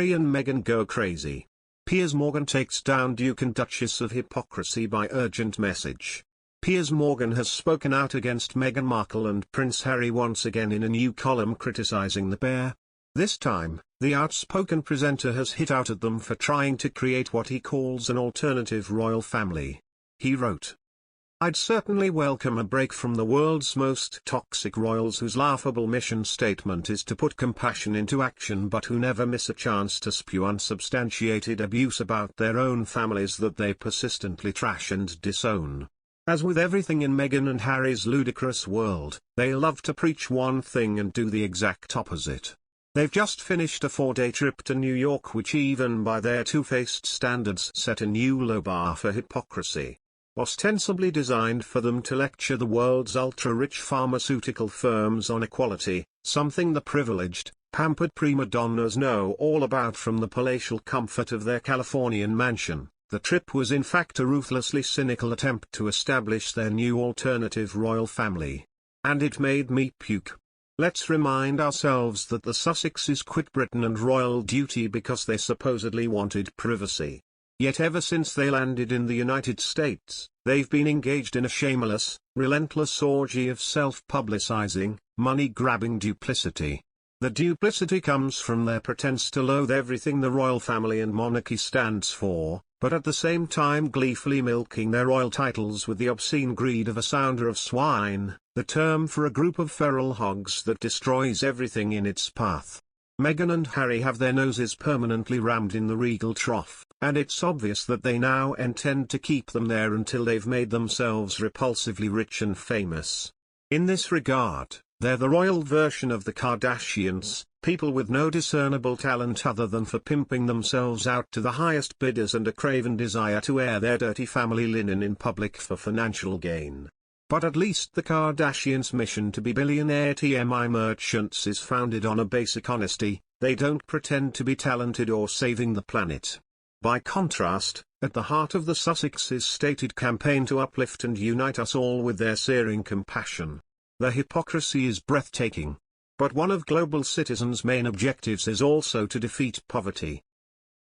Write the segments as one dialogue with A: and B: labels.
A: Harry and Meghan go crazy. Piers Morgan takes down Duke and Duchess of Hypocrisy by urgent message. Piers Morgan has spoken out against Meghan Markle and Prince Harry once again in a new column criticizing the pair. This time, the outspoken presenter has hit out at them for trying to create what he calls an alternative royal family. He wrote, "I'd certainly welcome a break from the world's most toxic royals whose laughable mission statement is to put compassion into action but who never miss a chance to spew unsubstantiated abuse about their own families that they persistently trash and disown. As with everything in Meghan and Harry's ludicrous world, they love to preach one thing and do the exact opposite. They've just finished a 4-day trip to New York which even by their two-faced standards set a new low bar for hypocrisy. Ostensibly designed for them to lecture the world's ultra-rich pharmaceutical firms on equality, something the privileged, pampered prima donnas know all about from the palatial comfort of their Californian mansion. The trip was in fact a ruthlessly cynical attempt to establish their new alternative royal family. And it made me puke. Let's remind ourselves that the Sussexes quit Britain and royal duty because they supposedly wanted privacy. Yet ever since they landed in the United States, they've been engaged in a shameless, relentless orgy of self-publicizing, money-grabbing duplicity. The duplicity comes from their pretense to loathe everything the royal family and monarchy stands for, but at the same time gleefully milking their royal titles with the obscene greed of a sounder of swine, the term for a group of feral hogs that destroys everything in its path. Meghan and Harry have their noses permanently rammed in the regal trough, and it's obvious that they now intend to keep them there until they've made themselves repulsively rich and famous. In this regard, they're the royal version of the Kardashians, people with no discernible talent other than for pimping themselves out to the highest bidders and a craven desire to air their dirty family linen in public for financial gain. But at least the Kardashians' mission to be billionaire TMI merchants is founded on a basic honesty. They don't pretend to be talented or saving the planet. By contrast, at the heart of the Sussexes' stated campaign to uplift and unite us all with their searing compassion. The hypocrisy is breathtaking. But one of global citizens' main objectives is also to defeat poverty.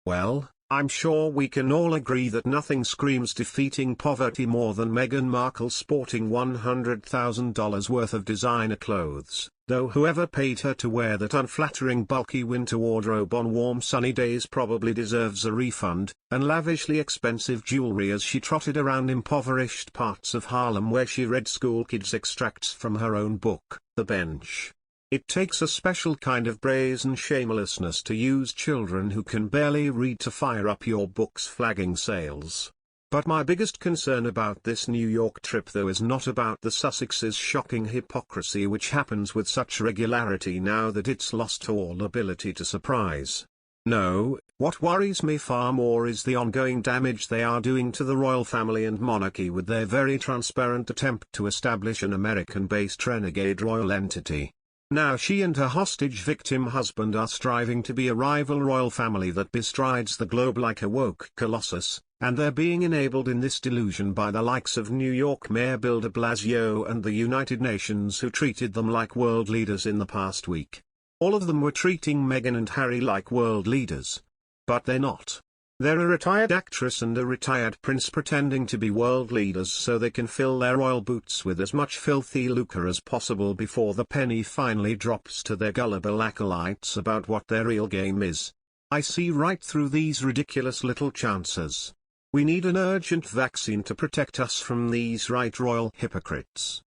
A: Well, I'm sure we can all agree that nothing screams defeating poverty more than Meghan Markle sporting $100,000 worth of designer clothes, though whoever paid her to wear that unflattering bulky winter wardrobe on warm sunny days probably deserves a refund, and lavishly expensive jewelry as she trotted around impoverished parts of Harlem where she read school kids extracts from her own book, The Bench. It takes a special kind of brazen shamelessness to use children who can barely read to fire up your book's flagging sales. But my biggest concern about this New York trip though is not about the Sussexes' shocking hypocrisy which happens with such regularity now that it's lost all ability to surprise. No, what worries me far more is the ongoing damage they are doing to the royal family and monarchy with their very transparent attempt to establish an American-based renegade royal entity. Now she and her hostage victim husband are striving to be a rival royal family that bestrides the globe like a woke colossus, and they're being enabled in this delusion by the likes of New York Mayor Bill de Blasio and the United Nations who treated them like world leaders in the past week. All of them were treating Meghan and Harry like world leaders. But they're not. They're a retired actress and a retired prince pretending to be world leaders so they can fill their royal boots with as much filthy lucre as possible before the penny finally drops to their gullible acolytes about what their real game is. I see right through these ridiculous little chances. We need an urgent vaccine to protect us from these right royal hypocrites.